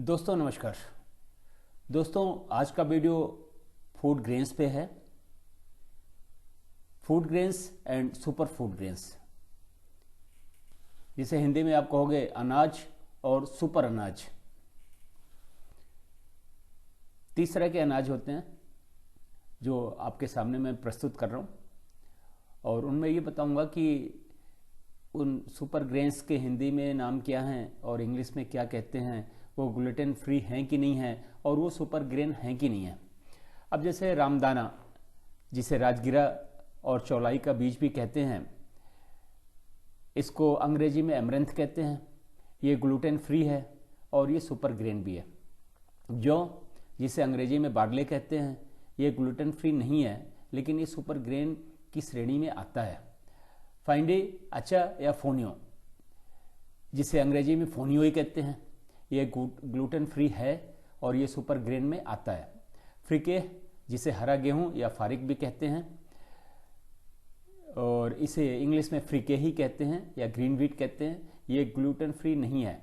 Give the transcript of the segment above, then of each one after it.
दोस्तों नमस्कार। दोस्तों आज का वीडियो फूड ग्रेन्स पे है। Food grains and super food grains, जिसे हिंदी में आप कहोगे अनाज और सुपर अनाज। 30 तरह के अनाज होते हैं जो आपके सामने मैं प्रस्तुत कर रहा हूँ, और उनमें ये बताऊंगा कि उन सुपर ग्रेन्स के हिंदी में नाम क्या हैं और इंग्लिश में क्या कहते हैं, वो ग्लूटेन फ्री हैं कि नहीं हैं, और वो सुपर ग्रेन हैं कि नहीं हैं। अब जैसे रामदाना, जिसे राजगिरा और चौलाई का बीज भी कहते हैं, इसको अंग्रेजी में एमरंथ कहते हैं। ये ग्लूटेन फ्री है और ये सुपर ग्रेन भी है। जौ, जिसे अंग्रेजी में बार्ले कहते हैं, ये ग्लूटेन फ्री नहीं है, लेकिन ये सुपर ग्रेन की श्रेणी में आता है। फाइंडे, अचा या फोनियो, जिसे अंग्रेजी में फोनियो ही कहते हैं, ये ग्लूटेन फ्री है और ये सुपर ग्रेन में आता है। फ्रिके, जिसे हरा गेहूं या फारिक भी कहते हैं, और इसे इंग्लिश में फ्रिके ही कहते हैं या ग्रीन व्हीट कहते हैं, ये ग्लूटेन फ्री नहीं है,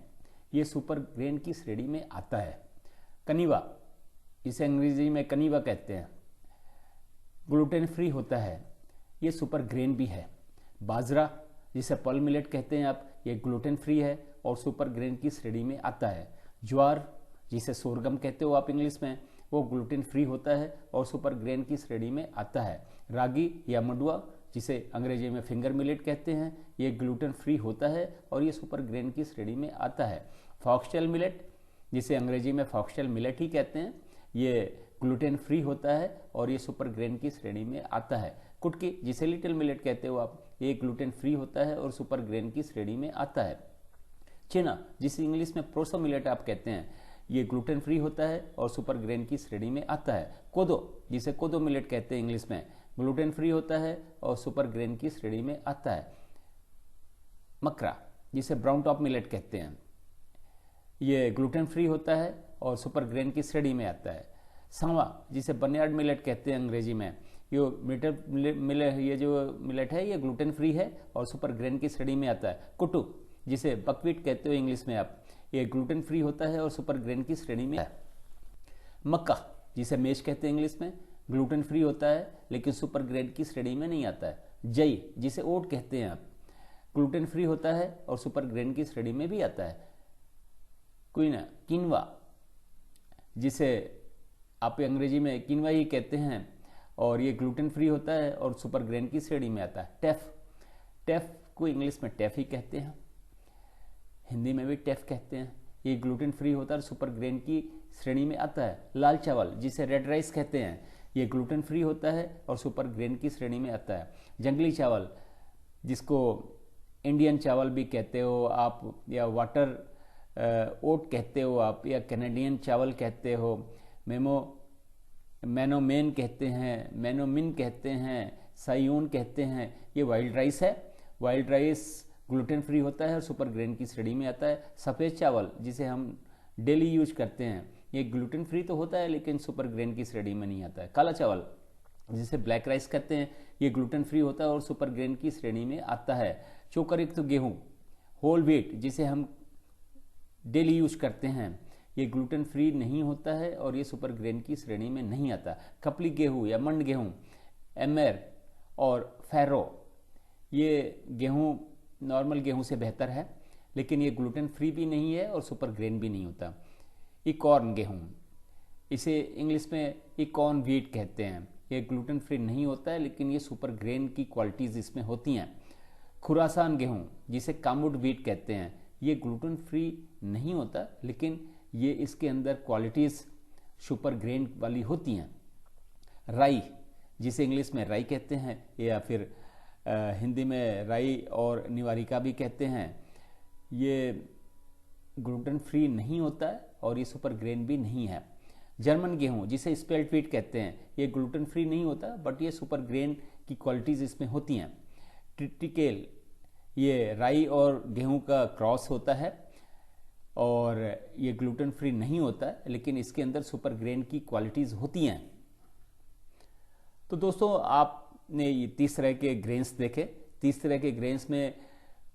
ये सुपर ग्रेन की श्रेणी में आता है। कनीवा, इसे अंग्रेजी में कनीवा कहते हैं, ग्लूटेन फ्री होता है, ये सुपर ग्रेन भी है। बाजरा, जिसे पल मिलेट कहते हैं आप, ये ग्लूटेन फ्री है और सुपर ग्रेन की श्रेणी में आता है। ज्वार, जिसे सोरगम कहते हो आप इंग्लिश में, वो ग्लूटेन फ्री होता है और सुपर ग्रेन की श्रेणी में आता है। रागी या मंडुआ, जिसे अंग्रेजी में फिंगर मिलेट कहते हैं, ये ग्लूटेन फ्री होता है और ये सुपर ग्रेन की श्रेणी में आता है। फॉक्सटेल मिलेट, जिसे अंग्रेजी में फॉक्सटेल मिलेट ही कहते हैं, ये ग्लूटेन फ्री होता है और ये सुपर ग्रेन की श्रेणी में आता है। कुटकी, जिसे लिटिल मिलेट कहते हो आप, ये ग्लूटेन फ्री होता है और सुपर ग्रेन की श्रेणी में आता है। चना, जिसे इंग्लिश में प्रोसो मिलेट आप कहते हैं, ये ग्लूटेन फ्री होता है और सुपर ग्रेन की श्रेणी में आता है। कोदो, जिसे कोदो मिलेट कहते हैं इंग्लिश में, ग्लूटेन फ्री होता है और सुपर ग्रेन की श्रेणी में आता है। मकरा, जिसे ब्राउन टॉप मिलेट कहते हैं, ये ग्लूटेन फ्री होता है और सुपर ग्रेन की श्रेणी में आता है। सांवा, जिसे बर्नयार्ड मिलेट कहते हैं अंग्रेजी में, ये जो मिलेट है ये ग्लूटेन फ्री है और सुपर ग्रेन की श्रेणी में आता है। कुट्टू, जिसे बकवीट कहते हो इंग्लिश में आप, ये ग्लूटेन फ्री होता है और सुपर ग्रेन की श्रेणी में है। मक्का, जिसे मेश कहते हैं इंग्लिश में, ग्लूटेन फ्री होता है लेकिन सुपर ग्रेन की श्रेणी में नहीं आता है। जई, जिसे ओट कहते हैं आप, ग्लूटेन फ्री होता है और सुपर ग्रेन की श्रेणी में भी आता है। किनवा, जिसे आप अंग्रेजी में किनवा ही कहते हैं, और ये ग्लूटेन फ्री होता है और सुपर ग्रेन की श्रेणी में आता है। टेफ को इंग्लिश में टेफ ही कहते हैं, हिंदी में भी टेफ कहते हैं, ये ग्लूटेन फ्री होता है और सुपर ग्रेन की श्रेणी में आता है। लाल चावल, जिसे रेड राइस कहते हैं, ये ग्लूटेन फ्री होता है और सुपर ग्रेन की श्रेणी में आता है। जंगली चावल, जिसको इंडियन चावल भी कहते हो आप, या वाटर ओट कहते हो आप, या कैनेडियन चावल कहते हो, मैनोमेन कहते हैं, मैनोमिन कहते हैं, साइयोन कहते हैं, ये वाइल्ड राइस है। वाइल्ड राइस ग्लूटेन फ्री होता है और सुपर ग्रेन की श्रेणी में आता है। सफ़ेद चावल, जिसे हम डेली यूज करते हैं, ये ग्लूटेन फ्री तो होता है लेकिन सुपर ग्रेन की श्रेणी में नहीं आता है। काला चावल, जिसे ब्लैक राइस कहते हैं, ये ग्लूटेन फ्री होता है और सुपर ग्रेन की श्रेणी में आता है। चोकरयुक्त गेहूँ, होल व्हीट, जिसे हम डेली यूज करते हैं, ये ग्लूटेन फ्री नहीं होता है और ये सुपर ग्रेन की श्रेणी में नहीं आता। कपली गेहूँ या मंड गेहूँ, एमर और फैरो, ये गेहूँ नॉर्मल गेहूं से बेहतर है लेकिन ये ग्लूटेन फ्री भी नहीं है और सुपर ग्रेन भी नहीं होता। इकॉर्न गेहूं, इसे इंग्लिश में इकॉर्न व्हीट कहते हैं, ये ग्लूटेन फ्री नहीं होता है लेकिन ये सुपर ग्रेन की क्वालिटीज इसमें होती हैं। खुरासान गेहूं, जिसे कामुड व्हीट कहते हैं, ये ग्लूटेन फ्री नहीं होता लेकिन ये इसके अंदर क्वालिटीज सुपर ग्रेन वाली होती हैं। राई, जिसे इंग्लिश में राई कहते हैं या फिर हिंदी में राई और निवारिका भी कहते हैं, ये ग्लूटेन फ्री नहीं होता है और ये सुपर ग्रेन भी नहीं है। जर्मन गेहूं, जिसे स्पेल्ट व्हीट कहते हैं, ये ग्लूटेन फ्री नहीं होता बट ये सुपर ग्रेन की क्वालिटीज इसमें होती हैं। ट्रिटिकेल, ये राई और गेहूं का क्रॉस होता है और ये ग्लूटेन फ्री नहीं होता है लेकिन इसके अंदर सुपर ग्रेन की क्वालिटीज होती हैं। तो दोस्तों, आपने ये 30 तरह के ग्रेन्स देखे। 30 तरह के ग्रेन्स में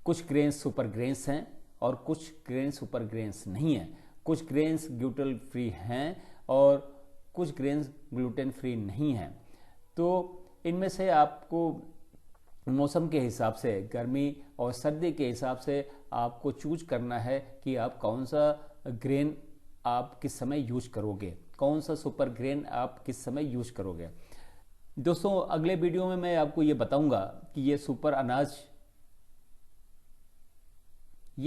कुछ ग्रेन्स सुपर ग्रेन्स हैं और कुछ ग्रेन्स सुपर ग्रेन्स नहीं हैं। कुछ ग्रेन्स ग्लूटेन फ्री हैं और कुछ ग्रेन्स ग्लूटेन फ्री नहीं हैं। तो इनमें से आपको मौसम के हिसाब से, गर्मी और सर्दी के हिसाब से आपको चूज करना है कि आप कौन सा ग्रेन आप किस समय यूज करोगे, कौन सा सुपर ग्रेन आप किस समय यूज करोगे। दोस्तों अगले वीडियो में मैं आपको ये बताऊंगा कि ये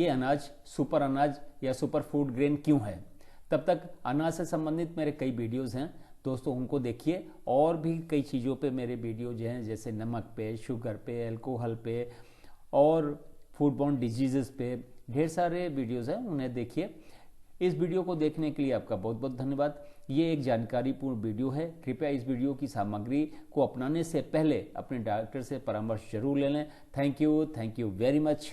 अनाज सुपर अनाज या सुपर फूड ग्रेन क्यों है। तब तक अनाज से संबंधित मेरे कई वीडियोस हैं दोस्तों, उनको देखिए। और भी कई चीज़ों पे मेरे वीडियोज हैं, जैसे नमक पे, शुगर पे, अल्कोहल पे और फूड बॉर्न डिजीजेस पे ढेर सारे वीडियोस हैं, उन्हें देखिए। इस वीडियो को देखने के लिए आपका बहुत बहुत धन्यवाद। ये एक जानकारीपूर्ण वीडियो है। कृपया इस वीडियो की सामग्री को अपनाने से पहले अपने डॉक्टर से परामर्श जरूर ले लें। Thank you very much.